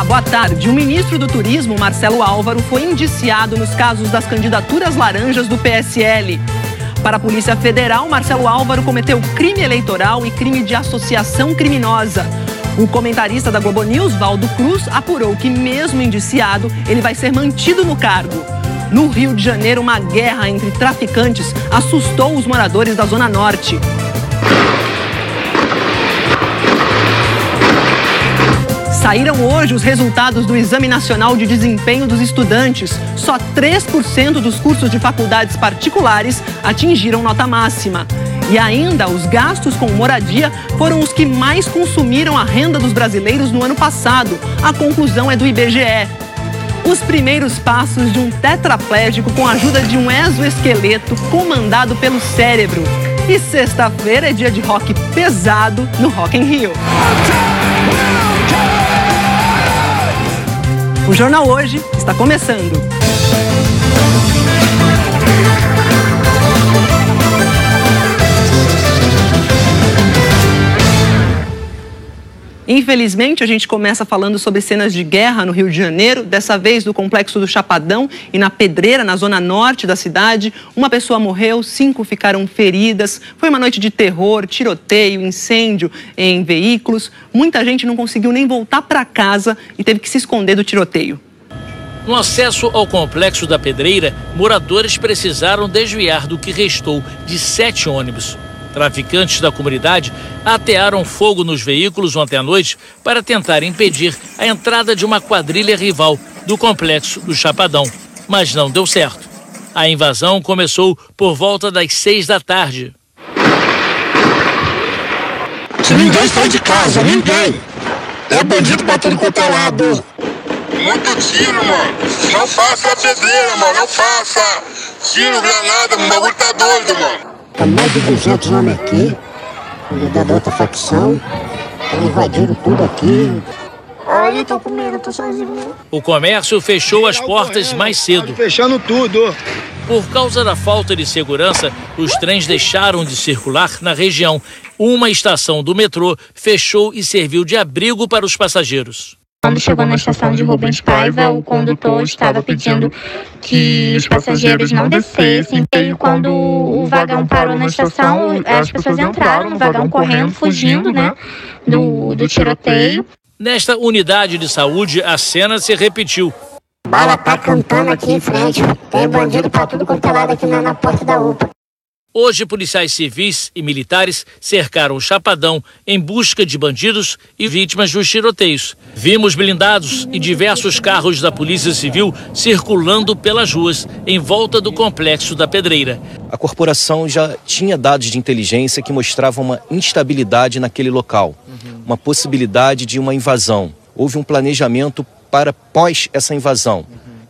Olá, boa tarde. O ministro do Turismo, Marcelo Álvaro, foi indiciado nos casos das candidaturas laranjas do PSL. Para a Polícia Federal, Marcelo Álvaro cometeu crime eleitoral e crime de associação criminosa. O comentarista da Globo News, Valdo Cruz, apurou que, mesmo indiciado, ele vai ser mantido no cargo. No Rio de Janeiro, uma guerra entre traficantes assustou os moradores da Zona Norte. Saíram hoje os resultados do Exame Nacional de Desempenho dos Estudantes. Só 3% dos cursos de faculdades particulares atingiram nota máxima. E ainda, os gastos com moradia foram os que mais consumiram a renda dos brasileiros no ano passado. A conclusão é do IBGE. Os primeiros passos de um tetraplégico com a ajuda de um exoesqueleto comandado pelo cérebro. E sexta-feira é dia de rock pesado no Rock in Rio. O Jornal Hoje está começando. Infelizmente, a gente começa falando sobre cenas de guerra no Rio de Janeiro, dessa vez do Complexo do Chapadão e na Pedreira, na zona norte da cidade. Uma pessoa morreu, 5 ficaram feridas. Foi uma noite de terror, tiroteio, incêndio em veículos. Muita gente não conseguiu nem voltar para casa e teve que se esconder do tiroteio. No acesso ao Complexo da Pedreira, moradores precisaram desviar do que restou de 7 ônibus. Traficantes da comunidade atearam fogo nos veículos ontem à noite para tentar impedir a entrada de uma quadrilha rival do Complexo do Chapadão, mas não deu certo. A invasão começou por volta das 6 da tarde. Ninguém sai de casa, ninguém. É bandido pra tudo quanto é lado. Muito tiro, mano. Não faça a pedreira, mano. Não faça. Tiro, granada, o bagulho tá doido, mano. Tá mais de 200 homens aqui, da outra facção, invadiram tudo aqui. Ai, eu tô com medo, eu tô sozinho. O comércio fechou as portas mais cedo. Fechando tudo. Por causa da falta de segurança, os trens deixaram de circular na região. Uma estação do metrô fechou e serviu de abrigo para os passageiros. Quando chegou na estação de Rubens Paiva, o condutor estava pedindo que os passageiros não descessem. E quando o vagão parou na estação, as pessoas entraram no vagão correndo, fugindo, do tiroteio. Nesta unidade de saúde, a cena se repetiu. Bala tá cantando aqui em frente. Tem bandido pra tudo quanto é lado aqui na porta da UPA. Hoje, policiais civis e militares cercaram o Chapadão em busca de bandidos e vítimas dos tiroteios. Vimos blindados e diversos carros da Polícia Civil circulando pelas ruas em volta do Complexo da Pedreira. A corporação já tinha dados de inteligência que mostravam uma instabilidade naquele local, uma possibilidade de uma invasão. Houve um planejamento para pós essa invasão,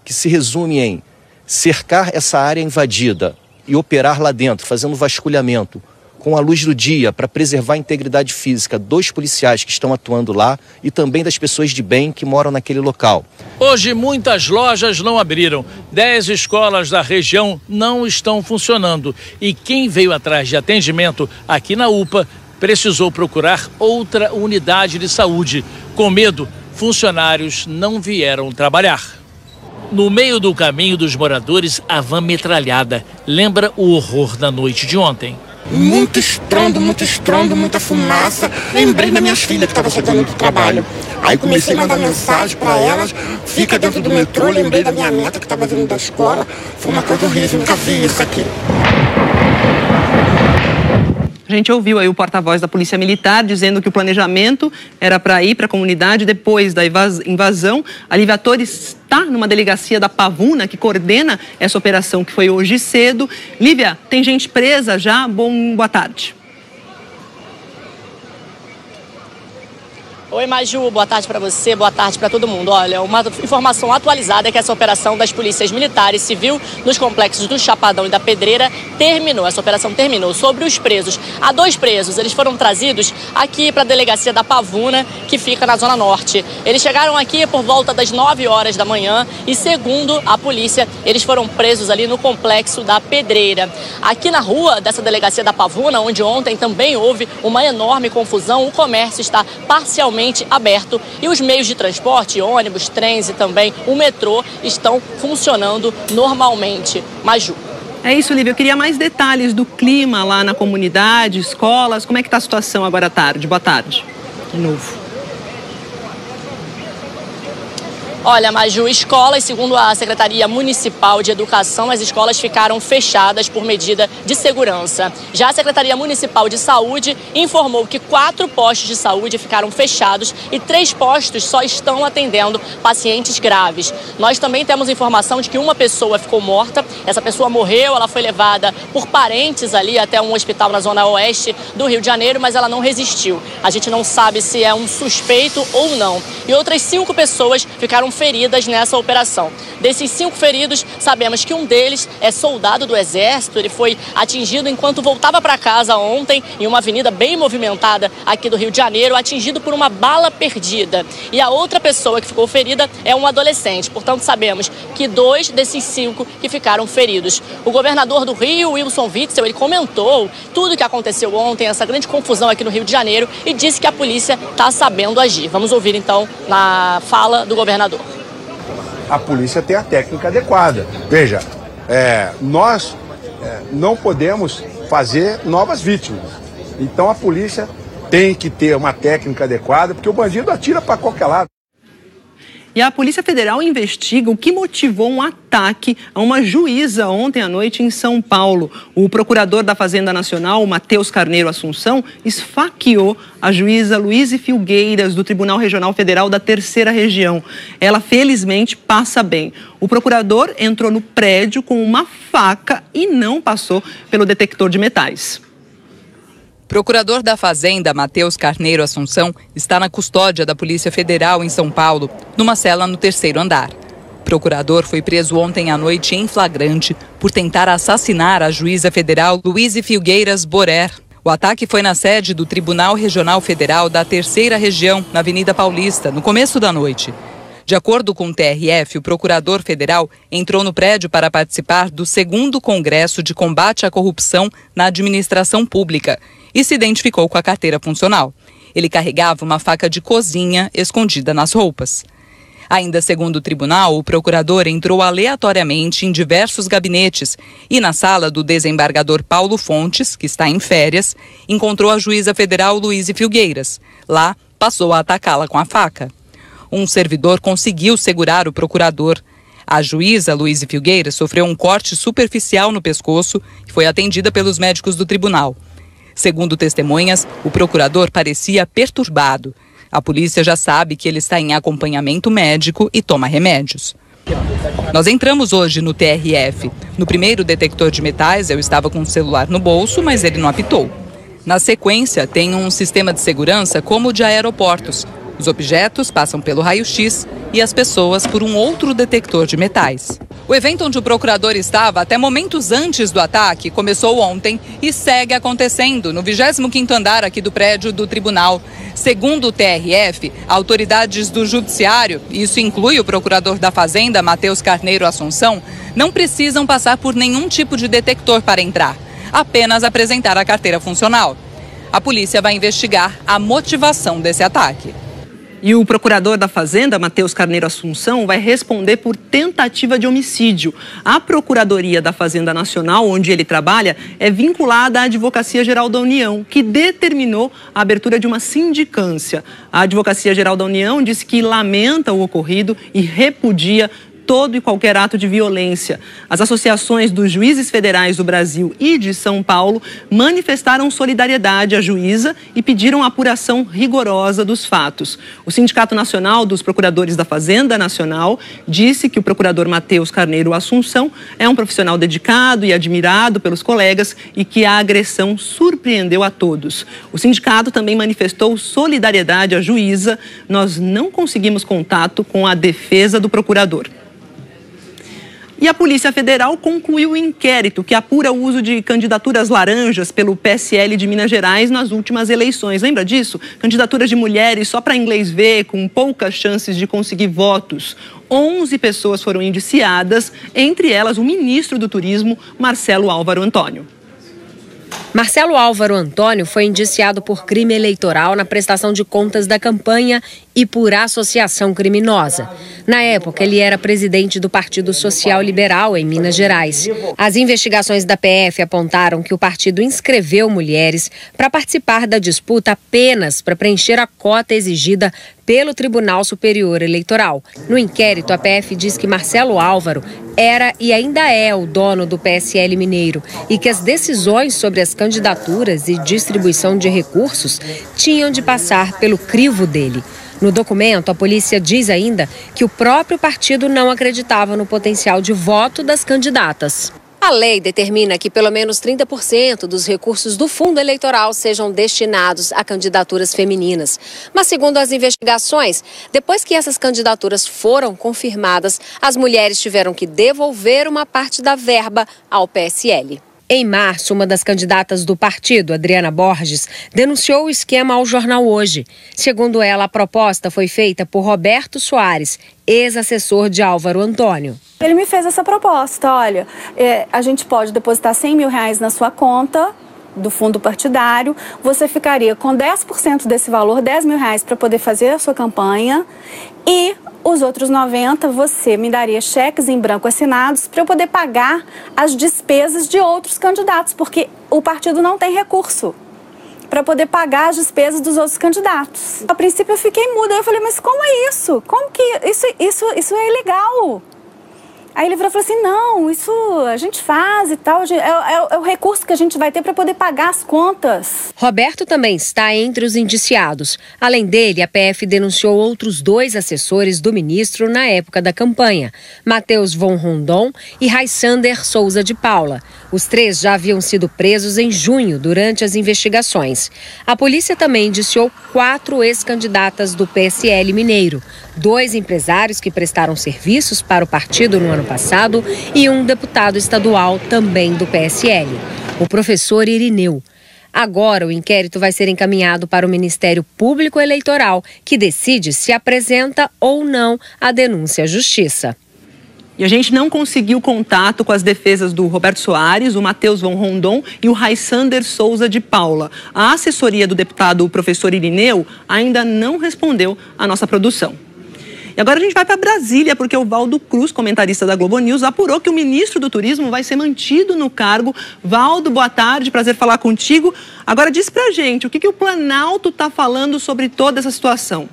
que se resume em cercar essa área invadida e operar lá dentro, fazendo vasculhamento com a luz do dia para preservar a integridade física dos policiais que estão atuando lá e também das pessoas de bem que moram naquele local. Hoje muitas lojas não abriram, 10 escolas da região não estão funcionando e quem veio atrás de atendimento aqui na UPA precisou procurar outra unidade de saúde. Com medo, funcionários não vieram trabalhar. No meio do caminho dos moradores, a van metralhada. Lembra o horror da noite de ontem? Muito estrondo, muita fumaça. Lembrei das minhas filhas que estavam chegando do trabalho. Aí comecei a mandar mensagem para elas. Fica dentro do metrô, lembrei da minha neta que estava vindo da escola. Foi uma coisa horrível, nunca vi isso aqui. A gente ouviu aí o porta-voz da Polícia Militar dizendo que o planejamento era para ir para a comunidade depois da invasão. A Lívia Torres está numa delegacia da Pavuna que coordena essa operação que foi hoje cedo. Lívia, tem gente presa já? Boa tarde. Oi, Maju, boa tarde para você, boa tarde para todo mundo. Olha, uma informação atualizada é que essa operação das polícias militares civil nos complexos do Chapadão e da Pedreira terminou. Essa operação terminou. Sobre os presos, há 2 presos, eles foram trazidos aqui para a delegacia da Pavuna, que fica na Zona Norte. Eles chegaram aqui por volta das 9 horas da manhã e, segundo a polícia, eles foram presos ali no complexo da Pedreira. Aqui na rua dessa delegacia da Pavuna, onde ontem também houve uma enorme confusão, o comércio está parcialmente novamente aberto e os meios de transporte, ônibus, trens e também o metrô estão funcionando normalmente. Maju. É isso, Lívia. Eu queria mais detalhes do clima lá na comunidade, escolas. Como é que está a situação agora à tarde? Boa tarde. De novo. Olha, Maju, escolas, segundo a Secretaria Municipal de Educação, as escolas ficaram fechadas por medida de segurança. Já a Secretaria Municipal de Saúde informou que 4 postos de saúde ficaram fechados e 3 postos só estão atendendo pacientes graves. Nós também temos informação de que uma pessoa ficou morta. Essa pessoa morreu, ela foi levada por parentes ali até um hospital na zona oeste do Rio de Janeiro, mas ela não resistiu. A gente não sabe se é um suspeito ou não. E outras 5 pessoas ficaram feridas nessa operação. Desses 5 feridos, sabemos que um deles é soldado do Exército. Ele foi atingido enquanto voltava para casa ontem em uma avenida bem movimentada aqui do Rio de Janeiro, atingido por uma bala perdida. E a outra pessoa que ficou ferida é um adolescente. Portanto, sabemos que 2 desses 5 que ficaram feridos. O governador do Rio, Wilson Witzel, ele comentou tudo o que aconteceu ontem, essa grande confusão aqui no Rio de Janeiro, e disse que a polícia está sabendo agir. Vamos ouvir então na fala do governador. A polícia tem a técnica adequada. Veja, nós não podemos fazer novas vítimas. Então a polícia tem que ter uma técnica adequada, porque o bandido atira para qualquer lado. E a Polícia Federal investiga o que motivou um ataque a uma juíza ontem à noite em São Paulo. O procurador da Fazenda Nacional, Matheus Carneiro Assunção, esfaqueou a juíza Luíse Filgueiras, do Tribunal Regional Federal da 3ª Região. Ela, felizmente, passa bem. O procurador entrou no prédio com uma faca e não passou pelo detector de metais. Procurador da Fazenda, Matheus Carneiro Assunção, está na custódia da Polícia Federal em São Paulo, numa cela no 3º andar. O procurador foi preso ontem à noite em flagrante por tentar assassinar a juíza federal Luíse Filgueiras Borer. O ataque foi na sede do Tribunal Regional Federal da 3ª Região, na Avenida Paulista, no começo da noite. De acordo com o TRF, o procurador federal entrou no prédio para participar do 2º Congresso de Combate à Corrupção na Administração Pública e se identificou com a carteira funcional. Ele carregava uma faca de cozinha escondida nas roupas. Ainda segundo o tribunal, o procurador entrou aleatoriamente em diversos gabinetes e na sala do desembargador Paulo Fontes, que está em férias, encontrou a juíza federal Luíse Filgueiras. Lá, passou a atacá-la com a faca. Um servidor conseguiu segurar o procurador. A juíza Luíse Filgueiras sofreu um corte superficial no pescoço e foi atendida pelos médicos do tribunal. Segundo testemunhas, o procurador parecia perturbado. A polícia já sabe que ele está em acompanhamento médico e toma remédios. Nós entramos hoje no TRF. No primeiro detector de metais, eu estava com o celular no bolso, mas ele não apitou. Na sequência, tem um sistema de segurança como o de aeroportos. Os objetos passam pelo raio-x e as pessoas por um outro detector de metais. O evento onde o procurador estava até momentos antes do ataque começou ontem e segue acontecendo no 25º andar aqui do prédio do tribunal. Segundo o TRF, autoridades do judiciário, isso inclui o procurador da Fazenda, Matheus Carneiro Assunção, não precisam passar por nenhum tipo de detector para entrar, apenas apresentar a carteira funcional. A polícia vai investigar a motivação desse ataque. E o procurador da Fazenda, Matheus Carneiro Assunção, vai responder por tentativa de homicídio. A Procuradoria da Fazenda Nacional, onde ele trabalha, é vinculada à Advocacia Geral da União, que determinou a abertura de uma sindicância. A Advocacia Geral da União disse que lamenta o ocorrido e repudia todo e qualquer ato de violência. As associações dos juízes federais do Brasil e de São Paulo manifestaram solidariedade à juíza e pediram a apuração rigorosa dos fatos. O Sindicato Nacional dos Procuradores da Fazenda Nacional disse que o procurador Matheus Carneiro Assunção é um profissional dedicado e admirado pelos colegas e que a agressão surpreendeu a todos. O sindicato também manifestou solidariedade à juíza. Nós não conseguimos contato com a defesa do procurador. E a Polícia Federal concluiu o inquérito que apura o uso de candidaturas laranjas pelo PSL de Minas Gerais nas últimas eleições. Lembra disso? Candidaturas de mulheres só para inglês ver, com poucas chances de conseguir votos. 11 pessoas foram indiciadas, entre elas o ministro do Turismo, Marcelo Álvaro Antônio. Marcelo Álvaro Antônio foi indiciado por crime eleitoral na prestação de contas da campanha e por associação criminosa. Na época, ele era presidente do Partido Social Liberal em Minas Gerais. As investigações da PF apontaram que o partido inscreveu mulheres para participar da disputa apenas para preencher a cota exigida pelo Tribunal Superior Eleitoral. No inquérito, a PF diz que Marcelo Álvaro era e ainda é o dono do PSL mineiro e que as decisões sobre as candidaturas e distribuição de recursos tinham de passar pelo crivo dele. No documento, a polícia diz ainda que o próprio partido não acreditava no potencial de voto das candidatas. A lei determina que pelo menos 30% dos recursos do fundo eleitoral sejam destinados a candidaturas femininas. Mas, segundo as investigações, depois que essas candidaturas foram confirmadas, as mulheres tiveram que devolver uma parte da verba ao PSL. Em março, uma das candidatas do partido, Adriana Borges, denunciou o esquema ao jornal Hoje. Segundo ela, a proposta foi feita por Roberto Soares, ex-assessor de Álvaro Antônio. Ele me fez essa proposta, olha, a gente pode depositar R$100 mil na sua conta do fundo partidário, você ficaria com 10% desse valor, R$10 mil para poder fazer a sua campanha e os outros 90 você me daria cheques em branco assinados para eu poder pagar as despesas de outros candidatos, porque o partido não tem recurso para poder pagar as despesas dos outros candidatos. A princípio eu fiquei muda, eu falei, mas como é isso? Como que isso é ilegal? Aí ele virou e falou assim, não, isso a gente faz e tal, é o recurso que a gente vai ter para poder pagar as contas. Roberto também está entre os indiciados. Além dele, a PF denunciou outros 2 assessores do ministro na época da campanha, Matheus von Rondon e Raissander Souza de Paula. Os 3 já haviam sido presos em junho durante as investigações. A polícia também indiciou 4 ex-candidatas do PSL mineiro, 2 empresários que prestaram serviços para o partido no ano passado e um deputado estadual também do PSL, o professor Irineu. Agora, o inquérito vai ser encaminhado para o Ministério Público Eleitoral, que decide se apresenta ou não a denúncia à Justiça. E a gente não conseguiu contato com as defesas do Roberto Soares, o Matheus von Rondon e o Raissander Souza de Paula. A assessoria do deputado professor Irineu ainda não respondeu à nossa produção. E agora a gente vai para Brasília, porque o Valdo Cruz, comentarista da Globo News, apurou que o ministro do Turismo vai ser mantido no cargo. Valdo, boa tarde, prazer falar contigo. Agora diz pra gente, o que o Planalto está falando sobre toda essa situação?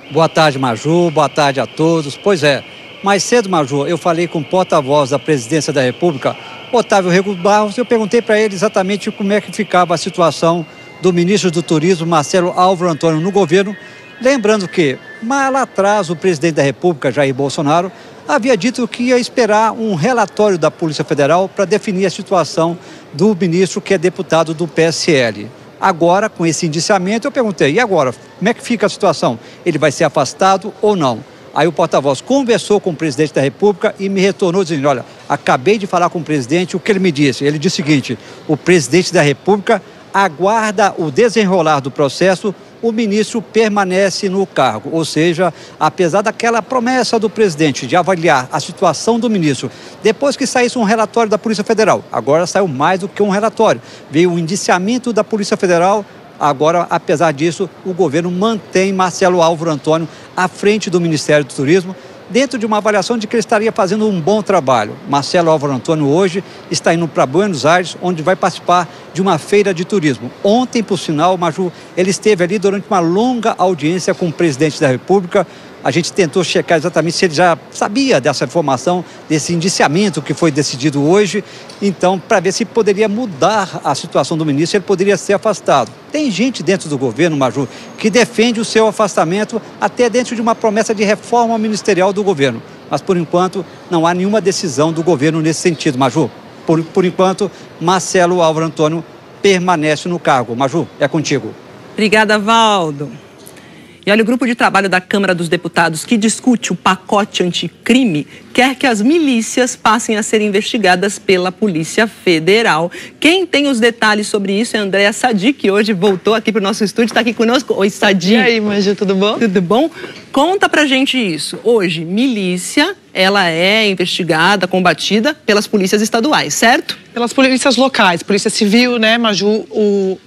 Boa tarde, Maju, boa tarde a todos. Pois é, mais cedo, Maju, eu falei com o porta-voz da Presidência da República, Otávio Rego Barros, eu perguntei para ele exatamente como é que ficava a situação do ministro do Turismo, Marcelo Álvaro Antônio, no governo. Lembrando que, lá atrás, o presidente da República, Jair Bolsonaro, havia dito que ia esperar um relatório da Polícia Federal para definir a situação do ministro que é deputado do PSL. Agora, com esse indiciamento, eu perguntei, e agora, como é que fica a situação? Ele vai ser afastado ou não? Aí o porta-voz conversou com o presidente da República e me retornou dizendo, olha, acabei de falar com o presidente, o que ele me disse? Ele disse o seguinte, o presidente da República aguarda o desenrolar do processo, o ministro permanece no cargo. Ou seja, apesar daquela promessa do presidente de avaliar a situação do ministro, depois que saísse um relatório da Polícia Federal, agora saiu mais do que um relatório, veio um indiciamento da Polícia Federal, agora, apesar disso, o governo mantém Marcelo Álvaro Antônio à frente do Ministério do Turismo, dentro de uma avaliação de que ele estaria fazendo um bom trabalho. Marcelo Álvaro Antônio hoje está indo para Buenos Aires, onde vai participar de uma feira de turismo. Ontem, por sinal, Maju, ele esteve ali durante uma longa audiência com o presidente da República. A gente tentou checar exatamente se ele já sabia dessa informação, desse indiciamento que foi decidido hoje, então, para ver se poderia mudar a situação do ministro, ele poderia ser afastado. Tem gente dentro do governo, Maju, que defende o seu afastamento até dentro de uma promessa de reforma ministerial do governo. Mas, por enquanto, não há nenhuma decisão do governo nesse sentido, Maju. Por enquanto, Marcelo Álvaro Antônio permanece no cargo. Maju, é contigo. Obrigada, Valdo. E olha, o grupo de trabalho da Câmara dos Deputados que discute o pacote anticrime quer que as milícias passem a ser investigadas pela Polícia Federal. Quem tem os detalhes sobre isso é a Andréa Sadi, que hoje voltou aqui para o nosso estúdio, está aqui conosco. Oi, Sadi. E aí, Maju, tudo bom? Tudo bom? Conta pra gente isso. Hoje, milícia ela é investigada, combatida pelas polícias estaduais, certo? Pelas polícias locais, Polícia Civil, né, Maju?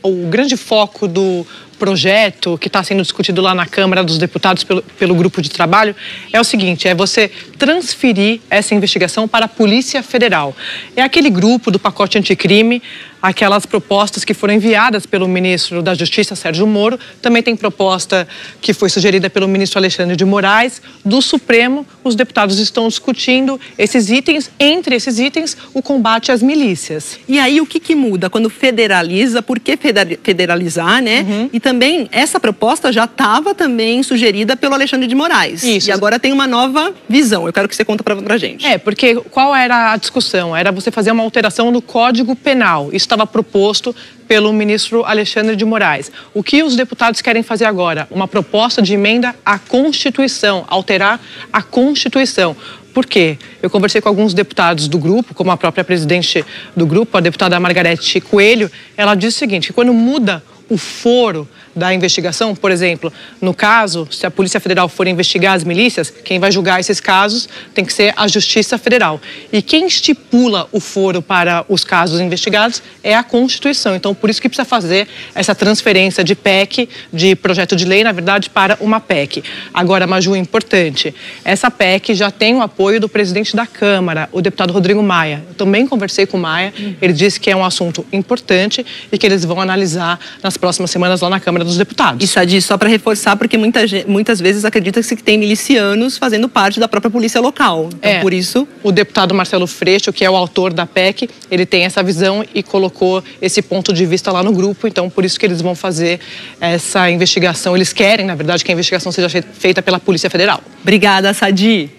O grande foco do projeto que está sendo discutido lá na Câmara dos Deputados pelo grupo de trabalho é o seguinte, é você transferir essa investigação para a Polícia Federal. É aquele grupo do pacote anticrime, aquelas propostas que foram enviadas pelo ministro da Justiça, Sérgio Moro, também tem proposta que foi sugerida pelo ministro Alexandre de Moraes, do Supremo. Os deputados estão discutindo esses itens, entre esses itens, o combate às milícias. E aí o que muda quando federaliza? Por que federalizar, né? Uhum. E também essa proposta já estava também sugerida pelo Alexandre de Moraes. Isso. E agora tem uma nova visão. Eu quero que você conta pra gente. Porque qual era a discussão? Era você fazer uma alteração no Código Penal. Isso estava proposto pelo ministro Alexandre de Moraes. O que os deputados querem fazer agora? Uma proposta de emenda à Constituição, alterar a Constituição. Por quê? Eu conversei com alguns deputados do grupo, como a própria presidente do grupo, a deputada Margarete Coelho. Ela disse o seguinte, que quando muda o foro da investigação, por exemplo, no caso, se a Polícia Federal for investigar as milícias, quem vai julgar esses casos tem que ser a Justiça Federal. E quem estipula o foro para os casos investigados é a Constituição. Então, por isso que precisa fazer essa transferência de PEC, de projeto de lei, na verdade, para uma PEC. Agora, Maju, importante, essa PEC já tem o apoio do presidente da Câmara, o deputado Rodrigo Maia. Eu também conversei com o Maia, ele disse que é um assunto importante e que eles vão analisar nas próximas semanas lá na Câmara dos Deputados. E, Sadi, só para reforçar, porque muitas vezes acredita-se que tem milicianos fazendo parte da própria polícia local. Então, por isso... O deputado Marcelo Freixo, que é o autor da PEC, ele tem essa visão e colocou esse ponto de vista lá no grupo. Então, por isso que eles vão fazer essa investigação. Eles querem, na verdade, que a investigação seja feita pela Polícia Federal. Obrigada, Sadi.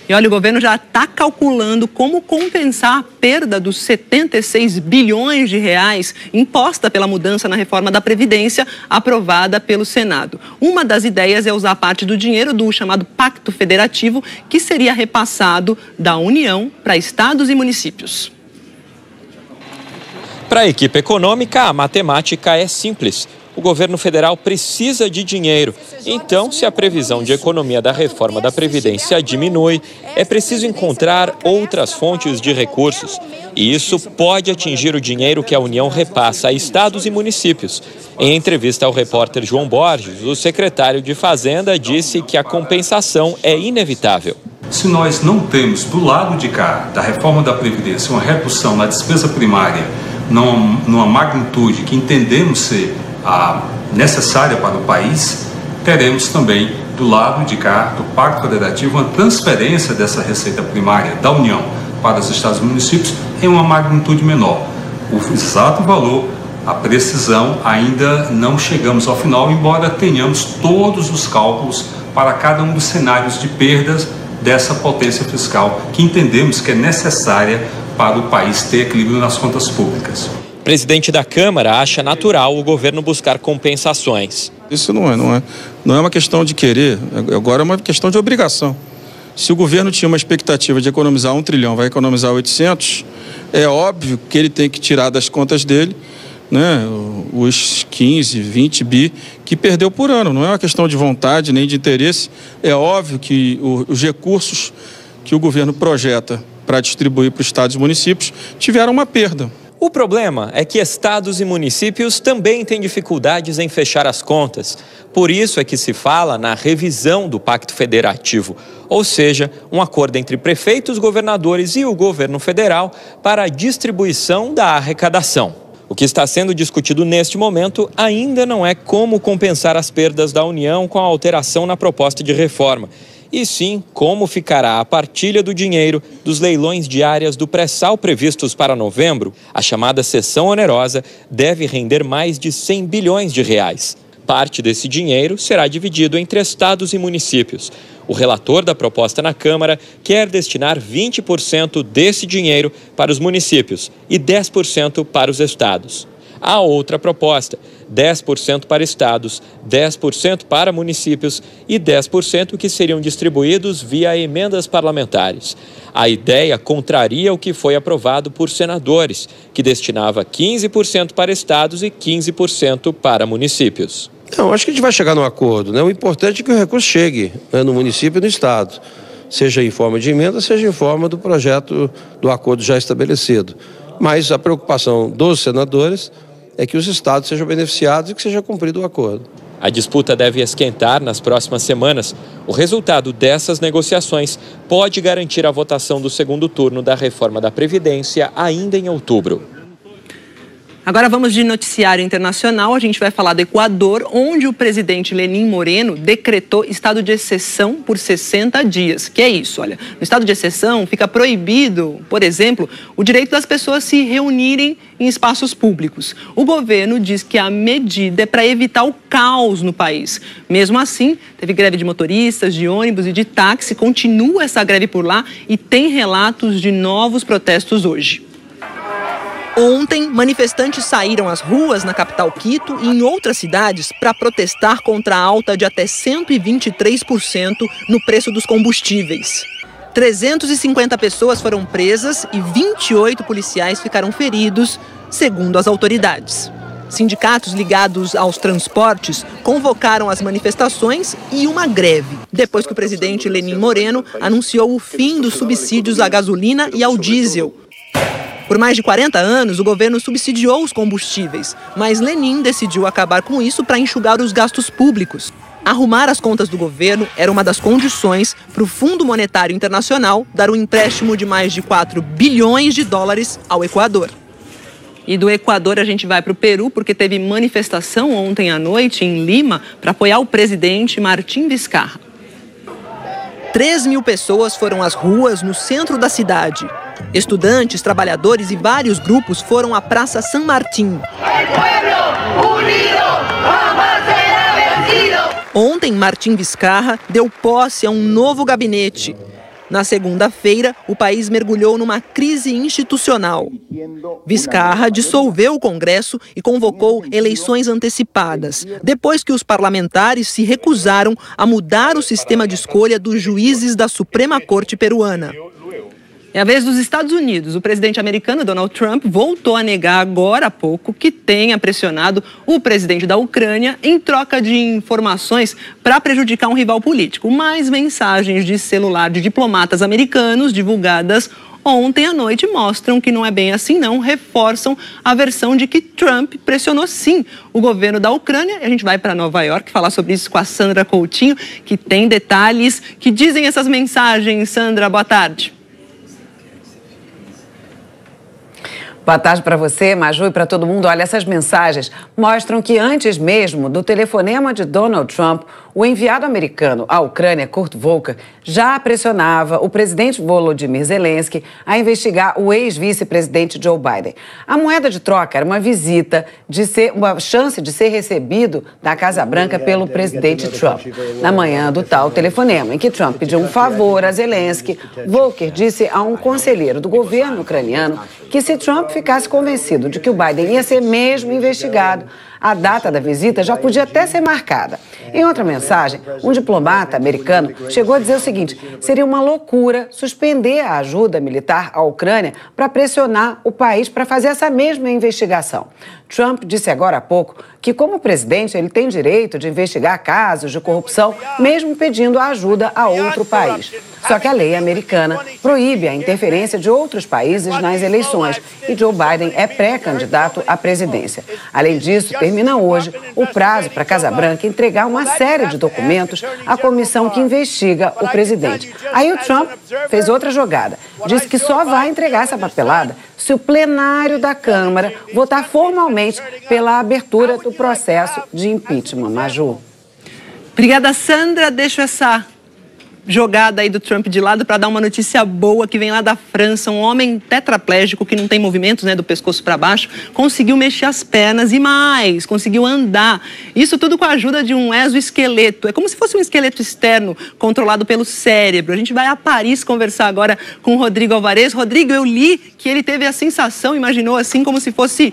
E olha, o governo já está calculando como compensar a perda dos 76 bilhões de reais imposta pela mudança na reforma da Previdência aprovada pelo Senado. Uma das ideias é usar parte do dinheiro do chamado Pacto Federativo, que seria repassado da União para estados e municípios. Para a equipe econômica, a matemática é simples. O governo federal precisa de dinheiro. Então, se a previsão de economia da reforma da Previdência diminui, é preciso encontrar outras fontes de recursos. E isso pode atingir o dinheiro que a União repassa a estados e municípios. Em entrevista ao repórter João Borges, o secretário de Fazenda disse que a compensação é inevitável. Se nós não temos do lado de cá da reforma da Previdência uma redução na despesa primária numa magnitude que entendemos ser a necessária para o país, teremos também do lado de cá do Pacto Federativo uma transferência dessa receita primária da União para os estados e municípios em uma magnitude menor. O exato valor, a precisão, ainda não chegamos ao final, embora tenhamos todos os cálculos para cada um dos cenários de perdas dessa potência fiscal que entendemos que é necessária para o país ter equilíbrio nas contas públicas. O presidente da Câmara acha natural o governo buscar compensações. Isso não é uma questão de querer, agora é uma questão de obrigação. Se o governo tinha uma expectativa de economizar 1 trilhão, vai economizar 800, é óbvio que ele tem que tirar das contas dele, né, os 15, 20 bi que perdeu por ano. Não é uma questão de vontade nem de interesse. É óbvio que os recursos que o governo projeta para distribuir para os estados e municípios tiveram uma perda. O problema é que estados e municípios também têm dificuldades em fechar as contas. Por isso é que se fala na revisão do Pacto Federativo, ou seja, um acordo entre prefeitos, governadores e o governo federal para a distribuição da arrecadação. O que está sendo discutido neste momento ainda não é como compensar as perdas da União com a alteração na proposta de reforma, e sim como ficará a partilha do dinheiro dos leilões de áreas do pré-sal previstos para novembro. A chamada cessão onerosa deve render mais de 100 bilhões de reais. Parte desse dinheiro será dividido entre estados e municípios. O relator da proposta na Câmara quer destinar 20% desse dinheiro para os municípios e 10% para os estados. Há outra proposta, 10% para estados, 10% para municípios e 10% que seriam distribuídos via emendas parlamentares. A ideia contraria o que foi aprovado por senadores, que destinava 15% para estados e 15% para municípios. Não, acho que a gente vai chegar num acordo, né? O importante é que o recurso chegue, né, no município e no estado. seja em forma de emenda, seja em forma do projeto do acordo já estabelecido. Mas a preocupação dos senadores é que os estados sejam beneficiados e que seja cumprido o acordo. A disputa deve esquentar nas próximas semanas. O resultado dessas negociações pode garantir a votação do segundo turno da reforma da Previdência ainda em outubro. Agora vamos de noticiário internacional. A gente vai falar do Equador, onde o presidente Lenín Moreno decretou estado de exceção por 60 dias. Que é isso? Olha, no estado de exceção fica proibido, por exemplo, o direito das pessoas se reunirem em espaços públicos. O governo diz que a medida é para evitar o caos no país. Mesmo assim, teve greve de motoristas, de ônibus e de táxi. Continua essa greve por lá e tem relatos de novos protestos hoje. Ontem, manifestantes saíram às ruas na capital Quito e em outras cidades para protestar contra a alta de até 123% no preço dos combustíveis. 350 pessoas foram presas e 28 policiais ficaram feridos, segundo as autoridades. Sindicatos ligados aos transportes convocaram as manifestações e uma greve, depois que o presidente Lenín Moreno anunciou o fim dos subsídios à gasolina e ao diesel. Por mais de 40 anos, o governo subsidiou os combustíveis, mas Lenín decidiu acabar com isso para enxugar os gastos públicos. Arrumar as contas do governo era uma das condições para o Fundo Monetário Internacional dar um empréstimo de mais de 4 bilhões de dólares ao Equador. E do Equador a gente vai para o Peru, porque teve manifestação ontem à noite em Lima para apoiar o presidente Martín Vizcarra. 3.000 pessoas foram às ruas no centro da cidade. Estudantes, trabalhadores e vários grupos foram à Praça San Martín. Ontem, Martín Vizcarra deu posse a um novo gabinete. Na segunda-feira, o país mergulhou numa crise institucional. Vizcarra dissolveu o Congresso e convocou eleições antecipadas, depois que os parlamentares se recusaram a mudar o sistema de escolha dos juízes da Suprema Corte peruana. É a vez dos Estados Unidos. O presidente americano Donald Trump voltou a negar agora há pouco que tenha pressionado o presidente da Ucrânia em troca de informações para prejudicar um rival político. Mas mensagens de celular de diplomatas americanos divulgadas ontem à noite mostram que não é bem assim não, reforçam a versão de que Trump pressionou sim o governo da Ucrânia. A gente vai para Nova York falar sobre isso com a Sandra Coutinho, que tem detalhes que dizem essas mensagens. Sandra, boa tarde. Boa tarde para você, Maju, e para todo mundo. Olha, essas mensagens mostram que antes mesmo do telefonema de Donald Trump, o enviado americano à Ucrânia, Kurt Volker, já pressionava o presidente Volodymyr Zelensky a investigar o ex-vice-presidente Joe Biden. A moeda de troca era uma chance de ser recebido da Casa Branca pelo presidente Trump. Na manhã do tal telefonema, em que Trump pediu um favor a Zelensky, Volker disse a um conselheiro do governo ucraniano que se Trump ficasse convencido de que o Biden ia ser mesmo investigado, a data da visita já podia até ser marcada. Em outra mensagem, um diplomata americano chegou a dizer o seguinte: seria uma loucura suspender a ajuda militar à Ucrânia para pressionar o país para fazer essa mesma investigação. Trump disse agora há pouco que, como presidente, ele tem direito de investigar casos de corrupção, mesmo pedindo a ajuda a outro país. Só que a lei americana proíbe a interferência de outros países nas eleições e Joe Biden é pré-candidato à presidência. Além disso, termina hoje o prazo para a Casa Branca entregar uma série de documentos à comissão que investiga o presidente. Aí o Trump fez outra jogada. Disse que só vai entregar essa papelada se o plenário da Câmara votar formalmente pela abertura do processo de impeachment. Maju. Obrigada, Sandra. Deixo essa jogada aí do Trump de lado para dar uma notícia boa que vem lá da França. Um homem tetraplégico que não tem movimentos, do pescoço para baixo, conseguiu mexer as pernas e mais, conseguiu andar. Isso tudo com a ajuda de um exoesqueleto. É como se fosse um esqueleto externo controlado pelo cérebro. A gente vai a Paris conversar agora com o Rodrigo Alvarez. Rodrigo, eu li que ele teve a sensação, imaginou assim como se fosse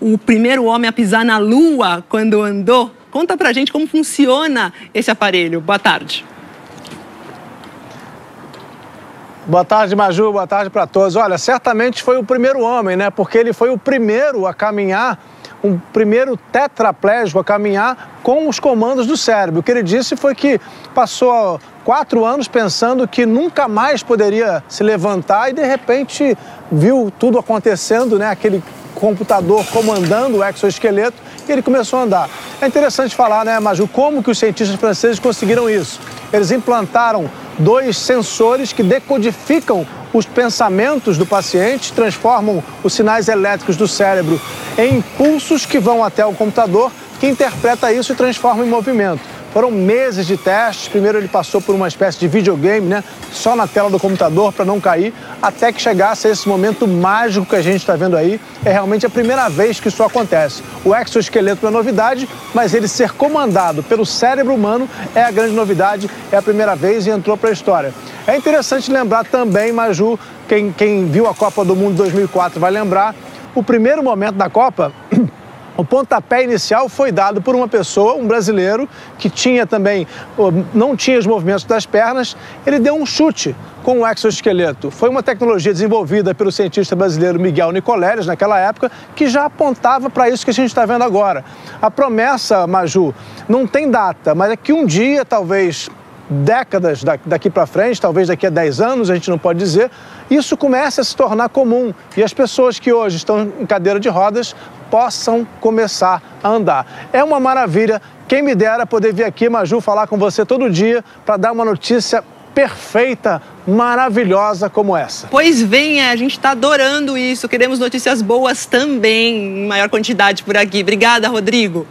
o primeiro homem a pisar na Lua quando andou. Conta pra gente como funciona esse aparelho. Boa tarde. Boa tarde, Maju. Boa tarde para todos. Olha, certamente foi o primeiro homem, porque ele foi o primeiro a caminhar um primeiro tetraplégico a caminhar com os comandos do cérebro. O que ele disse foi que passou 4 anos pensando que nunca mais poderia se levantar e, de repente, viu tudo acontecendo, né? Aquele computador comandando o exoesqueleto e ele começou a andar. É interessante falar, né, Maju, como que os cientistas franceses conseguiram isso. Eles implantaram 2 sensores que decodificam os pensamentos do paciente, transformam os sinais elétricos do cérebro em impulsos que vão até o computador, que interpreta isso e transforma em movimento. Foram meses de testes. Primeiro ele passou por uma espécie de videogame, né? Só na tela do computador para não cair, até que chegasse a esse momento mágico que a gente está vendo aí. É realmente a primeira vez que isso acontece. O exoesqueleto é novidade, mas ele ser comandado pelo cérebro humano é a grande novidade, é a primeira vez e entrou para a história. É interessante lembrar também, Maju, quem viu a Copa do Mundo 2004 vai lembrar, o primeiro momento da Copa... O pontapé inicial foi dado por uma pessoa, um brasileiro, que não tinha os movimentos das pernas. Ele deu um chute com o exoesqueleto. Foi uma tecnologia desenvolvida pelo cientista brasileiro Miguel Nicoleles, naquela época, que já apontava para isso que a gente está vendo agora. A promessa, Maju, não tem data, mas é que um dia, talvez décadas daqui para frente, talvez daqui a 10 anos, a gente não pode dizer, isso comece a se tornar comum e as pessoas que hoje estão em cadeira de rodas possam começar a andar. É uma maravilha. Quem me dera poder vir aqui, Maju, falar com você todo dia para dar uma notícia perfeita, maravilhosa como essa. Pois vem, a gente está adorando isso. Queremos notícias boas também, em maior quantidade por aqui. Obrigada, Rodrigo.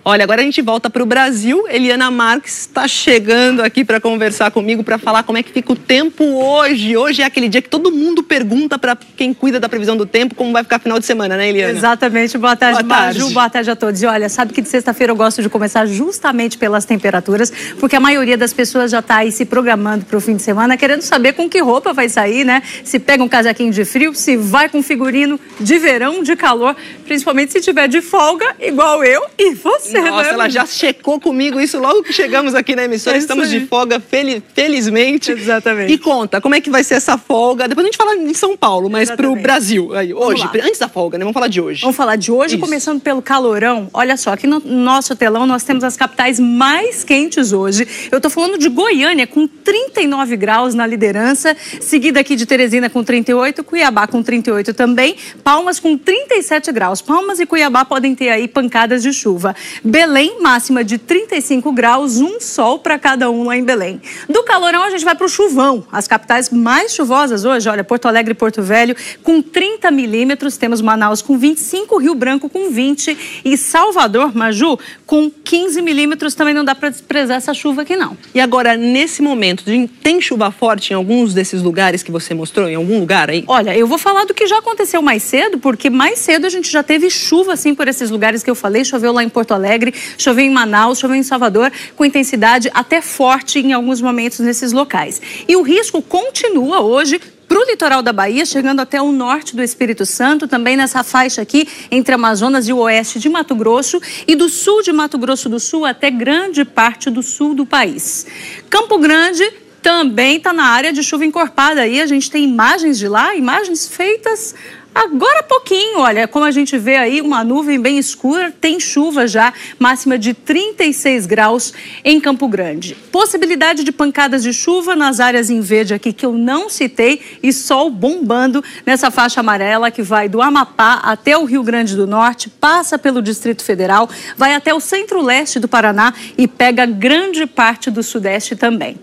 Olha, agora a gente volta para o Brasil. Eliana Marques está chegando aqui para conversar comigo, para falar como é que fica o tempo hoje. Hoje é aquele dia que todo mundo pergunta para quem cuida da previsão do tempo como vai ficar final de semana, né, Eliana? Exatamente. Boa tarde, Maju. Boa tarde a todos. E olha, sabe que de sexta-feira eu gosto de começar justamente pelas temperaturas, porque a maioria das pessoas já está aí se programando para o fim de semana, querendo saber com que roupa vai sair, né? Se pega um casaquinho de frio, se vai com figurino de verão, de calor, principalmente se tiver de folga, igual eu e você. Nossa, ela já checou comigo isso logo que chegamos aqui na emissora. Estamos de folga, felizmente. Exatamente. E conta, como é que vai ser essa folga? Depois a gente fala em São Paulo, mas para o Brasil. Aí, hoje, antes da folga, né? Vamos falar de hoje. Vamos falar de hoje, começando pelo calorão. Olha só, aqui no nosso telão nós temos as capitais mais quentes hoje. Eu tô falando de Goiânia, com 39 graus na liderança, seguida aqui de Teresina com 38, Cuiabá com 38 também, Palmas com 37 graus. Palmas e Cuiabá podem ter aí pancadas de chuva. Belém, máxima de 35 graus, um sol para cada um lá em Belém. Do calorão a gente vai para o chuvão. As capitais mais chuvosas hoje, olha, Porto Alegre e Porto Velho com 30 milímetros, temos Manaus com 25, Rio Branco com 20 e Salvador, Maju, com 15 milímetros. Também não dá para desprezar essa chuva aqui não. E agora, nesse momento, tem chuva forte em alguns desses lugares que você mostrou? Em algum lugar aí? Olha, eu vou falar do que já aconteceu mais cedo, porque mais cedo a gente já teve chuva assim por esses lugares que eu falei. Choveu lá em Porto Alegre, choveu em Manaus, choveu em Salvador, com intensidade até forte em alguns momentos nesses locais. E o risco continua hoje para o litoral da Bahia, chegando até o norte do Espírito Santo, também nessa faixa aqui entre Amazonas e o oeste de Mato Grosso e do sul de Mato Grosso do Sul até grande parte do sul do país. Campo Grande também está na área de chuva encorpada aí, a gente tem imagens de lá, imagens feitas agora há pouquinho, olha, como a gente vê aí, uma nuvem bem escura, tem chuva já, máxima de 36 graus em Campo Grande. Possibilidade de pancadas de chuva nas áreas em verde aqui que eu não citei e sol bombando nessa faixa amarela que vai do Amapá até o Rio Grande do Norte, passa pelo Distrito Federal, vai até o centro-leste do Paraná e pega grande parte do sudeste também.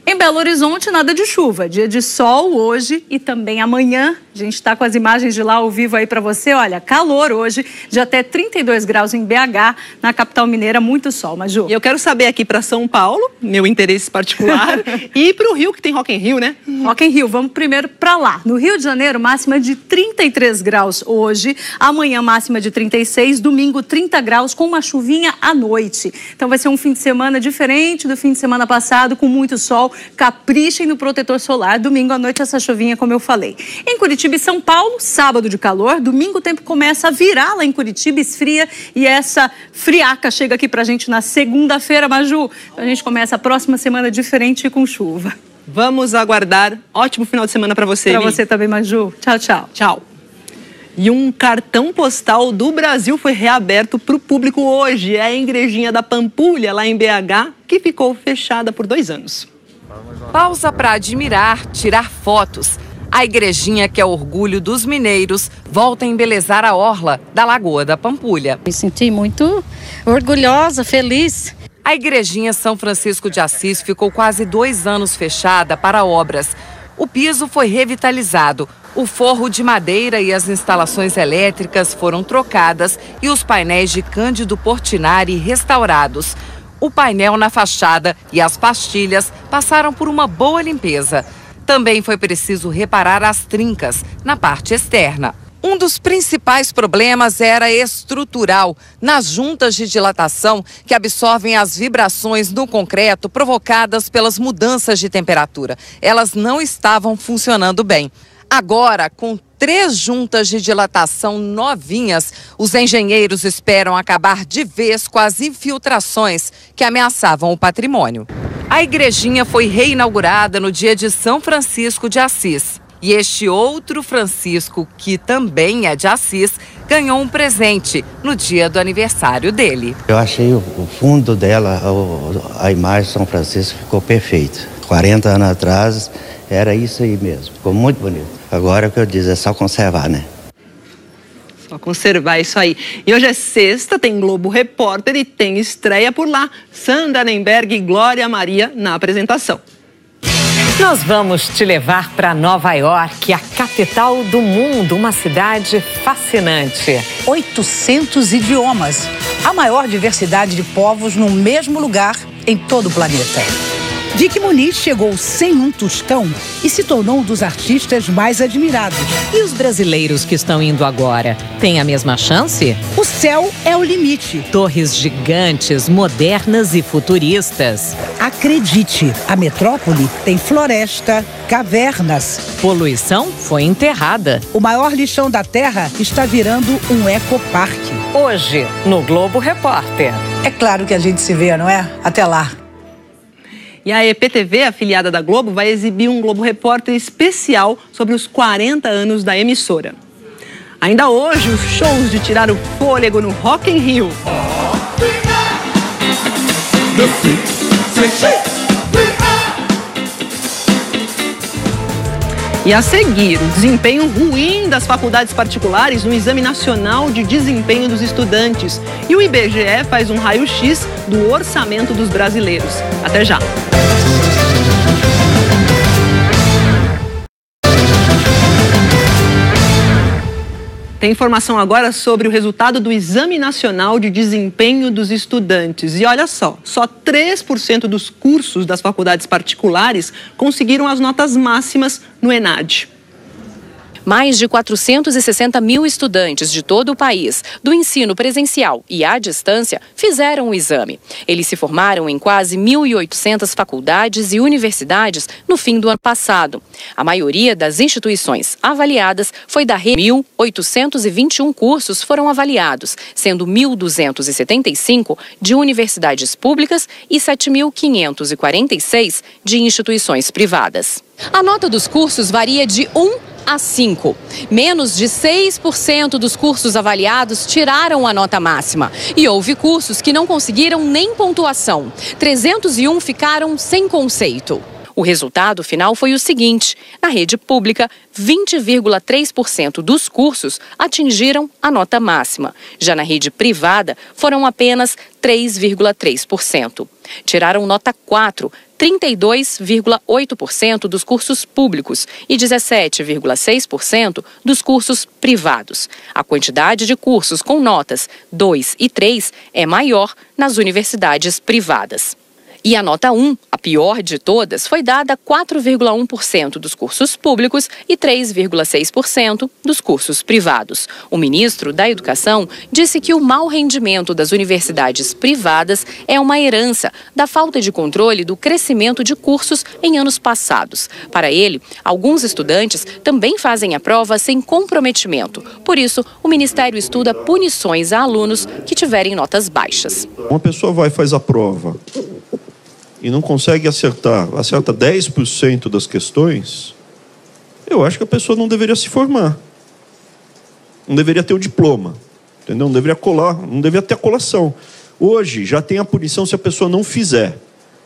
Em Belo Horizonte, nada de chuva, dia de sol hoje e também amanhã. A gente está com as imagens de lá ao vivo aí para você. Olha, calor hoje, de até 32 graus em BH, na capital mineira, muito sol, Maju. E eu quero saber aqui para São Paulo, meu interesse particular, e para o Rio, que tem Rock in Rio, né? Rock in Rio, vamos primeiro para lá. No Rio de Janeiro, máxima de 33 graus hoje, amanhã máxima de 36, domingo 30 graus com uma chuvinha à noite. Então vai ser um fim de semana diferente do fim de semana passado, com muito sol. Caprichem no protetor solar, domingo à noite essa chuvinha, como eu falei. Em Curitiba e São Paulo, sábado de calor, domingo o tempo começa a virar lá em Curitiba, esfria e essa friaca chega aqui pra gente na segunda-feira, Maju. A gente começa a próxima semana diferente com chuva. Vamos aguardar. Ótimo final de semana para você, Para você também, Maju. Tchau, tchau. Tchau. E um cartão postal do Brasil foi reaberto para o público hoje. É a Igrejinha da Pampulha, lá em BH, que ficou fechada por 2 anos. Pausa para admirar, tirar fotos. A igrejinha, que é orgulho dos mineiros, volta a embelezar a orla da Lagoa da Pampulha. Me senti muito orgulhosa, feliz. A igrejinha São Francisco de Assis ficou quase 2 anos fechada para obras. O piso foi revitalizado, o forro de madeira e as instalações elétricas foram trocadas e os painéis de Cândido Portinari restaurados. O painel na fachada e as pastilhas passaram por uma boa limpeza. Também foi preciso reparar as trincas na parte externa. Um dos principais problemas era estrutural, nas juntas de dilatação que absorvem as vibrações no concreto provocadas pelas mudanças de temperatura. Elas não estavam funcionando bem. Agora, com 3 juntas de dilatação novinhas, os engenheiros esperam acabar de vez com as infiltrações que ameaçavam o patrimônio. A igrejinha foi reinaugurada no dia de São Francisco de Assis. E este outro Francisco, que também é de Assis, ganhou um presente no dia do aniversário dele. Eu achei o fundo dela, a imagem de São Francisco ficou perfeita. 40 anos atrás era isso aí mesmo, ficou muito bonito. Agora o que eu digo é só conservar, né? Só conservar isso aí. E hoje é sexta, tem Globo Repórter e tem estreia por lá. Sandra Nemberg e Glória Maria na apresentação. Nós vamos te levar para Nova York, a capital do mundo, uma cidade fascinante. 800 idiomas, a maior diversidade de povos no mesmo lugar em todo o planeta. Vicky Muniz chegou sem um tostão e se tornou um dos artistas mais admirados. E os brasileiros que estão indo agora, têm a mesma chance? O céu é o limite. Torres gigantes, modernas e futuristas. Acredite, a metrópole tem floresta, cavernas. Poluição foi enterrada. O maior lixão da Terra está virando um ecoparque. Hoje, no Globo Repórter. É claro que a gente se vê, não é? Até lá. E a EPTV, afiliada da Globo, vai exibir um Globo Repórter especial sobre os 40 anos da emissora. Ainda hoje, os shows de tirar o fôlego no Rock in Rio. E a seguir, o desempenho ruim das faculdades particulares no Exame Nacional de Desempenho dos Estudantes. E o IBGE faz um raio-x do orçamento dos brasileiros. Até já! Tem informação agora sobre o resultado do Exame Nacional de Desempenho dos Estudantes. E olha só 3% dos cursos das faculdades particulares conseguiram as notas máximas no ENAD. Mais de 460 mil estudantes de todo o país, do ensino presencial e à distância, fizeram o exame. Eles se formaram em quase 1.800 faculdades e universidades no fim do ano passado. A maioria das instituições avaliadas foi da rede. 1.821 cursos foram avaliados, sendo 1.275 de universidades públicas e 7.546 de instituições privadas. A nota dos cursos varia de 1 a 5. Menos de 6% dos cursos avaliados tiraram a nota máxima. E houve cursos que não conseguiram nem pontuação. 301 ficaram sem conceito. O resultado final foi o seguinte: na rede pública, 20,3% dos cursos atingiram a nota máxima. Já na rede privada, foram apenas 3,3%. Tiraram nota 4, 32,8% dos cursos públicos e 17,6% dos cursos privados. A quantidade de cursos com notas 2 e 3 é maior nas universidades privadas. E a nota 1, a pior de todas, foi dada a 4,1% dos cursos públicos e 3,6% dos cursos privados. O ministro da Educação disse que o mau rendimento das universidades privadas é uma herança da falta de controle do crescimento de cursos em anos passados. Para ele, alguns estudantes também fazem a prova sem comprometimento. Por isso, o Ministério estuda punições a alunos que tiverem notas baixas. Uma pessoa vai e faz a prova e não consegue acerta 10% das questões, eu acho que a pessoa não deveria se formar. não deveria ter o diploma, entendeu? Não deveria colar, não deveria ter a colação. Hoje já tem a punição se a pessoa não fizer.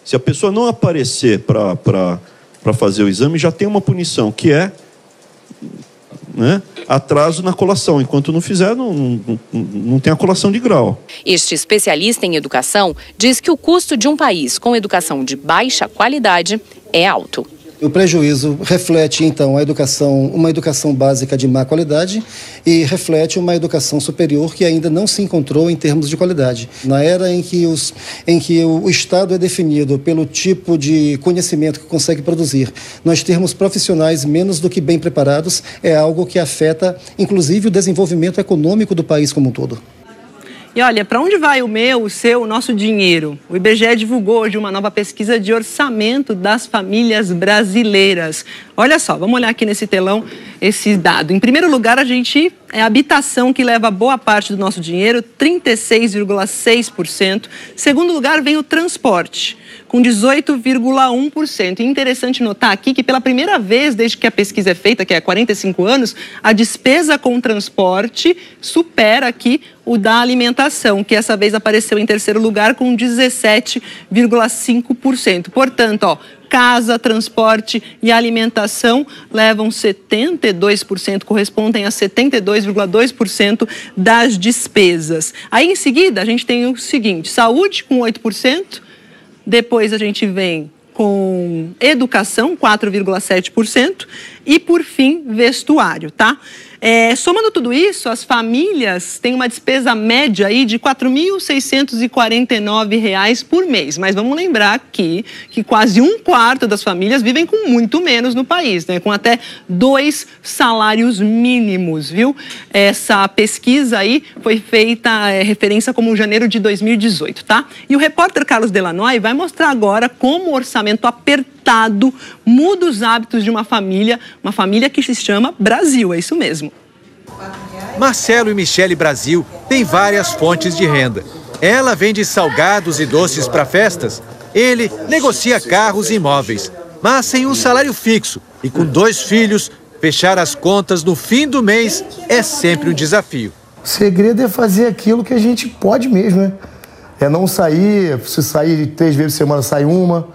Se a pessoa não aparecer para fazer o exame, já tem uma punição, que é, né, atraso na colação. Enquanto não fizer, não tem a colação de grau. Este especialista em educação diz que o custo de um país com educação de baixa qualidade é alto. O prejuízo reflete, então, uma educação básica de má qualidade e reflete uma educação superior que ainda não se encontrou em termos de qualidade. Na era em que o Estado é definido pelo tipo de conhecimento que consegue produzir, nós termos profissionais menos do que bem preparados é algo que afeta, inclusive, o desenvolvimento econômico do país como um todo. E olha, para onde vai o meu, o seu, o nosso dinheiro? O IBGE divulgou hoje uma nova pesquisa de orçamento das famílias brasileiras. Olha só, vamos olhar aqui nesse telão esse dado. Em primeiro lugar, é a habitação que leva boa parte do nosso dinheiro, 36,6%. Segundo lugar, vem o transporte, com 18,1%. E interessante notar aqui que pela primeira vez desde que a pesquisa é feita, que é há 45 anos, a despesa com transporte supera aqui o da alimentação, que essa vez apareceu em terceiro lugar com 17,5%. Portanto, casa, transporte e alimentação levam 72%, correspondem a 72,2% das despesas. Aí em seguida a gente tem o seguinte, saúde com 8%, depois a gente vem com educação, 4,7%, e por fim, vestuário, tá? Somando tudo isso, as famílias têm uma despesa média aí de R$ 4.649 por mês. Mas vamos lembrar aqui que quase um quarto das famílias vivem com muito menos no país, né? Com até 2 salários mínimos, viu? Essa pesquisa aí foi feita, referência como janeiro de 2018, tá? E o repórter Carlos Delanoy vai mostrar agora como o orçamento apertado muda os hábitos de uma família que se chama Brasil, é isso mesmo. Marcelo e Michele Brasil têm várias fontes de renda. Ela vende salgados e doces para festas. Ele negocia carros e imóveis. Mas sem um salário fixo e com 2 filhos, fechar as contas no fim do mês é sempre um desafio. O segredo é fazer aquilo que a gente pode mesmo, né? É não sair, se sair 3 vezes por semana, sai uma.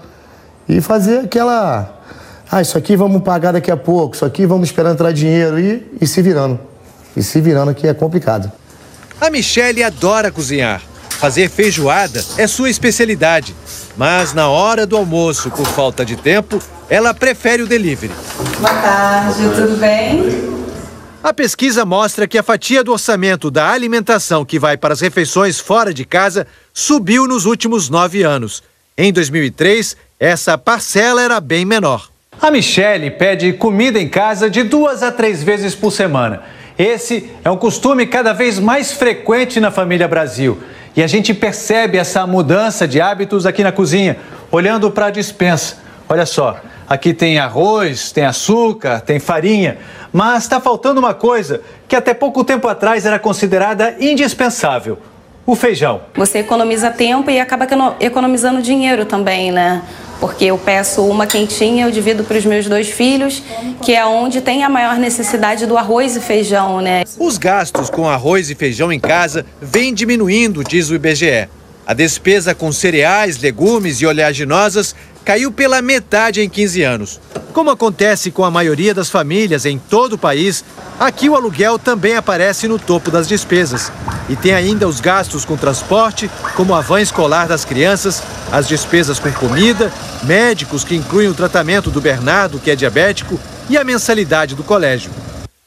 E fazer aquela... isso aqui vamos pagar daqui a pouco, isso aqui vamos esperar entrar dinheiro e se virando. E se virando que é complicado. A Michele adora cozinhar. Fazer feijoada é sua especialidade. Mas na hora do almoço, por falta de tempo, ela prefere o delivery. Boa tarde, tudo bem? A pesquisa mostra que a fatia do orçamento da alimentação que vai para as refeições fora de casa subiu nos últimos 9 anos. Em 2003, essa parcela era bem menor. A Michele pede comida em casa de 2 a 3 vezes por semana. Esse é um costume cada vez mais frequente na família Brasil. E a gente percebe essa mudança de hábitos aqui na cozinha, olhando para a despensa. Olha só, aqui tem arroz, tem açúcar, tem farinha, mas está faltando uma coisa que até pouco tempo atrás era considerada indispensável: o feijão. Você economiza tempo e acaba economizando dinheiro também, né? Porque eu peço uma quentinha, eu divido para os meus 2 filhos, que é onde tem a maior necessidade do arroz e feijão, né? Os gastos com arroz e feijão em casa vêm diminuindo, diz o IBGE. A despesa com cereais, legumes e oleaginosas caiu pela metade em 15 anos. Como acontece com a maioria das famílias em todo o país, aqui o aluguel também aparece no topo das despesas. E tem ainda os gastos com transporte, como a van escolar das crianças, as despesas com comida, médicos que incluem o tratamento do Bernardo, que é diabético, e a mensalidade do colégio.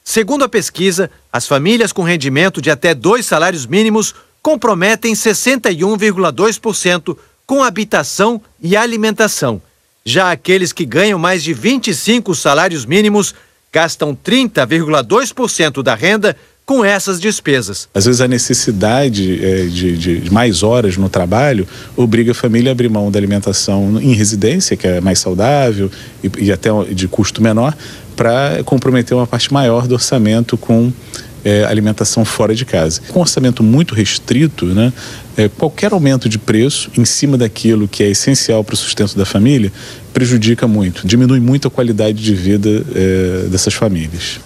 Segundo a pesquisa, as famílias com rendimento de até 2 salários mínimos comprometem 61,2% com habitação e alimentação. Já aqueles que ganham mais de 25 salários mínimos gastam 30,2% da renda com essas despesas. Às vezes a necessidade de mais horas no trabalho obriga a família a abrir mão da alimentação em residência, que é mais saudável e até de custo menor, para comprometer uma parte maior do orçamento com alimentação fora de casa. Com um orçamento muito restrito, né, qualquer aumento de preço em cima daquilo que é essencial para o sustento da família prejudica muito, diminui muito a qualidade de vida dessas famílias.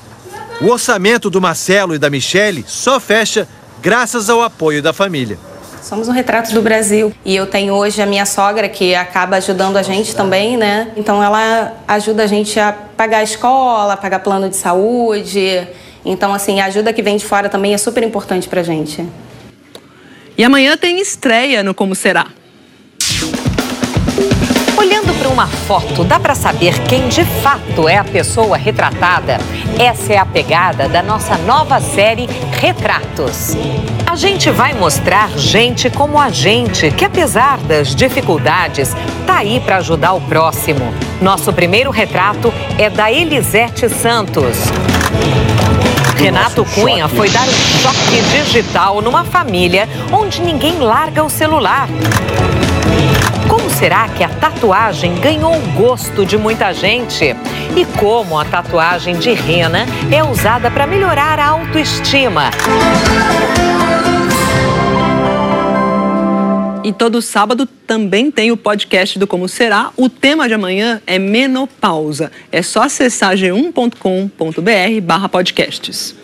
O orçamento do Marcelo e da Michele só fecha graças ao apoio da família. Somos um retrato do Brasil e eu tenho hoje a minha sogra que acaba ajudando a gente também, né? Então ela ajuda a gente a pagar a escola, pagar plano de saúde. Então, assim, a ajuda que vem de fora também é super importante pra gente. E amanhã tem estreia no Como Será. Olhando para uma foto, dá para saber quem de fato é a pessoa retratada? Essa é a pegada da nossa nova série Retratos. A gente vai mostrar gente como a gente, que apesar das dificuldades, tá aí para ajudar o próximo. Nosso primeiro retrato é da Elisete Santos. Renato Cunha foi dar um choque digital numa família onde ninguém larga o celular. Como será que a tatuagem ganhou o gosto de muita gente? E como a tatuagem de rena é usada para melhorar a autoestima? E todo sábado também tem o podcast do Como Será. O tema de amanhã é menopausa. É só acessar g1.com.br/podcasts.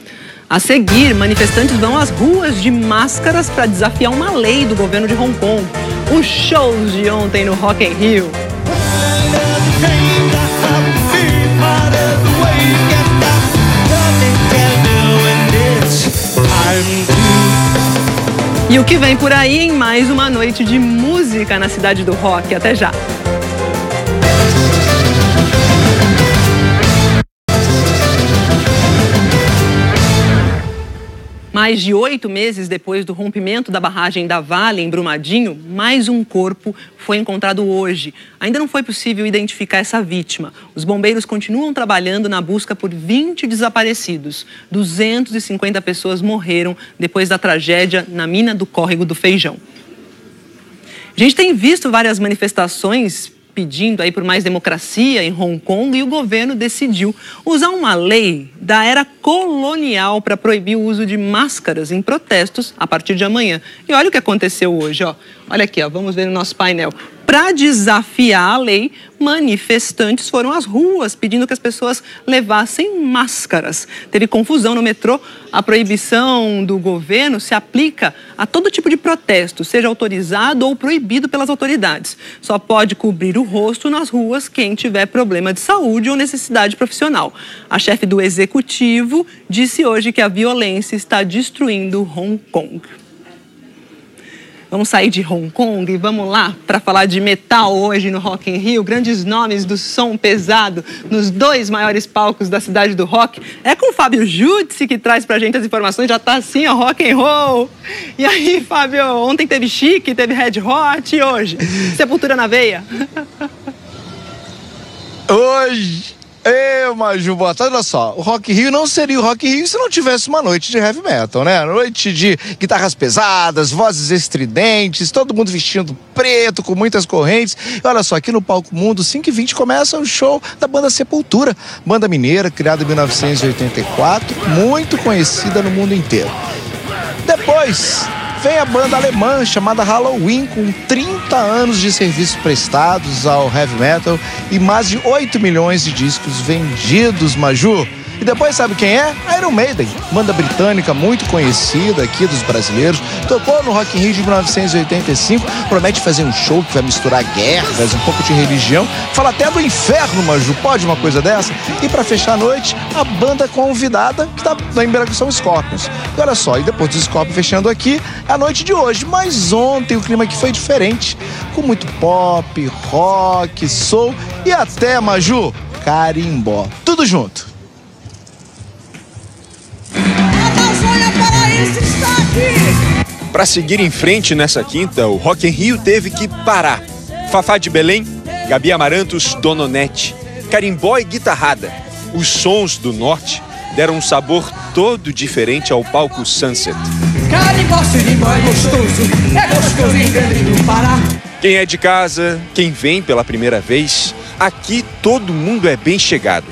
A seguir, manifestantes vão às ruas de máscaras para desafiar uma lei do governo de Hong Kong. Os shows de ontem no Rock in Rio. E o que vem por aí em mais uma noite de música na Cidade do Rock. Até já! Mais de 8 meses depois do rompimento da barragem da Vale, em Brumadinho, mais um corpo foi encontrado hoje. Ainda não foi possível identificar essa vítima. Os bombeiros continuam trabalhando na busca por 20 desaparecidos. 250 pessoas morreram depois da tragédia na mina do Córrego do Feijão. A gente tem visto várias manifestações pedindo aí por mais democracia em Hong Kong e o governo decidiu usar uma lei da era colonial para proibir o uso de máscaras em protestos a partir de amanhã. E olha o que aconteceu hoje, ó. Olha aqui, ó, vamos ver no nosso painel. Para desafiar a lei, manifestantes foram às ruas pedindo que as pessoas levassem máscaras. Teve confusão no metrô. A proibição do governo se aplica a todo tipo de protesto, seja autorizado ou proibido pelas autoridades. Só pode cobrir o rosto nas ruas quem tiver problema de saúde ou necessidade profissional. A chefe do executivo disse hoje que a violência está destruindo Hong Kong. Vamos sair de Hong Kong e vamos lá para falar de metal hoje no Rock in Rio. Grandes nomes do som pesado nos 2 maiores palcos da cidade do rock. É com o Fábio Jutsi que traz pra gente as informações. Já tá assim, ó, rock and roll. E aí, Fábio, ontem teve Chic, teve Red Hot e hoje? Sepultura na veia. Hoje... Maju, boa tarde, olha só, o Rock in Rio não seria o Rock in Rio se não tivesse uma noite de heavy metal, né? Noite de guitarras pesadas, vozes estridentes, todo mundo vestindo preto, com muitas correntes. E olha só, aqui no Palco Mundo, 5h20, começa o show da banda Sepultura, banda mineira, criada em 1984, muito conhecida no mundo inteiro. Depois vem a banda alemã chamada Halloween, com 30 anos de serviços prestados ao heavy metal e mais de 8 milhões de discos vendidos, Maju. E depois sabe quem é? Iron Maiden, banda britânica muito conhecida aqui dos brasileiros. Tocou no Rock in Rio de 1985, promete fazer um show que vai misturar guerras, um pouco de religião. Fala até do inferno, Maju, pode uma coisa dessa? E pra fechar a noite, a banda convidada que tá lembrando que são Scorpions. E olha só, e depois dos Scorpions fechando aqui, é a noite de hoje. Mas ontem o clima aqui foi diferente, com muito pop, rock, soul e até, Maju, carimbó. Tudo junto. Para seguir em frente nessa quinta, o Rock in Rio teve que parar. Fafá de Belém, Gabi Amarantos, Dona Onete, carimbó e guitarrada. Os sons do norte deram um sabor todo diferente ao palco Sunset. Carimbó, sirimbó é gostoso em Belém do Pará. Quem é de casa, quem vem pela primeira vez, aqui todo mundo é bem chegado.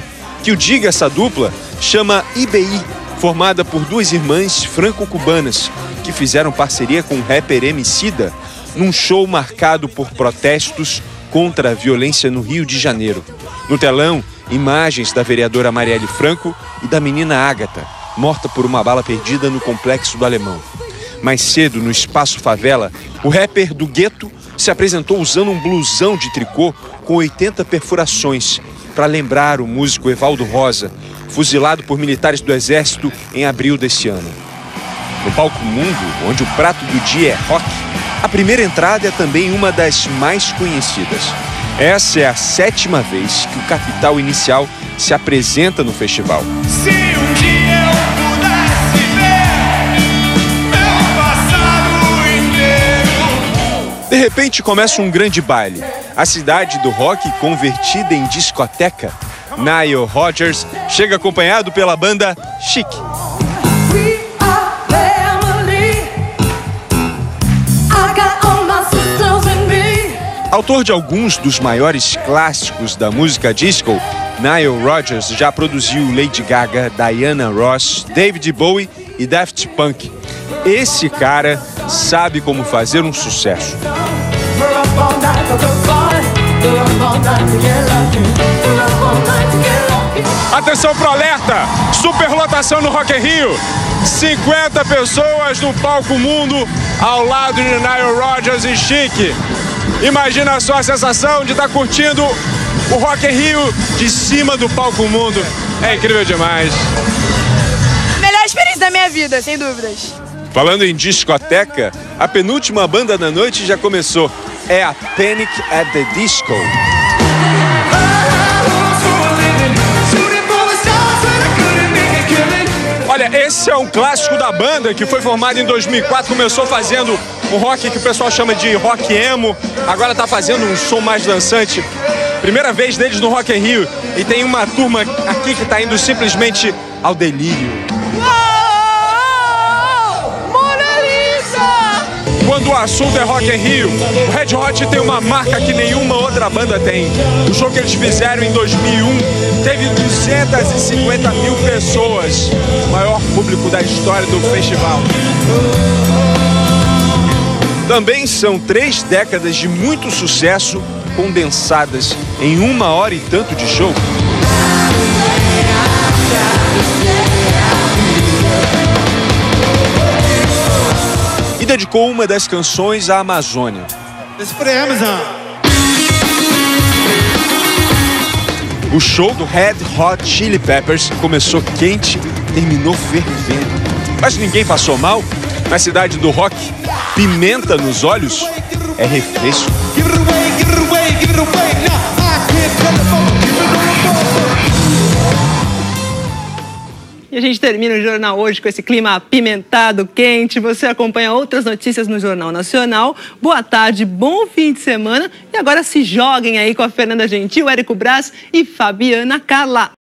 Que o diga essa dupla chama IBI, formada por 2 irmãs franco-cubanas que fizeram parceria com o rapper Emicida num show marcado por protestos contra a violência no Rio de Janeiro. No telão, imagens da vereadora Marielle Franco e da menina Ágata, morta por uma bala perdida no Complexo do Alemão. Mais cedo, no Espaço Favela, o rapper do gueto se apresentou usando um blusão de tricô com 80 perfurações, para lembrar o músico Evaldo Rosa, fuzilado por militares do Exército em abril desse ano. No Palco Mundo, onde o prato do dia é rock, a primeira entrada é também uma das mais conhecidas. Essa é a 7ª vez que o Capital Inicial se apresenta no festival. Se um dia eu pudesse ver meu passado inteiro. De repente começa um grande baile. A cidade do rock convertida em discoteca. Nile Rodgers chega acompanhado pela banda Chic. Autor de alguns dos maiores clássicos da música disco, Nile Rodgers já produziu Lady Gaga, Diana Ross, David Bowie e Daft Punk. Esse cara sabe como fazer um sucesso. Atenção pro alerta! Superlotação no Rock in Rio. 50 pessoas no Palco Mundo ao lado de Nile Rodgers e Chic. Imagina só a sensação de estar curtindo o Rock in Rio de cima do Palco Mundo. É incrível demais. Melhor experiência da minha vida, sem dúvidas. Falando em discoteca, a penúltima banda da noite já começou. É a Panic at the Disco. Olha, esse é um clássico da banda que foi formada em 2004, começou fazendo um rock que o pessoal chama de rock emo, agora tá fazendo um som mais dançante. Primeira vez deles no Rock in Rio e tem uma turma aqui que tá indo simplesmente ao delírio. Quando o assunto é Rock in Rio, o Red Hot tem uma marca que nenhuma outra banda tem. O show que eles fizeram em 2001 teve 250 mil pessoas, o maior público da história do festival. Também são 3 décadas de muito sucesso condensadas em 1 hora e tanto de show. E dedicou uma das canções à Amazônia. O show do Red Hot Chili Peppers começou quente e terminou fervendo. Mas ninguém passou mal. Na cidade do rock, pimenta nos olhos é refresco. E a gente termina o jornal hoje com esse clima apimentado, quente. Você acompanha outras notícias no Jornal Nacional. Boa tarde, bom fim de semana. E agora se joguem aí com a Fernanda Gentil, Érico Braz e Fabiana Carla.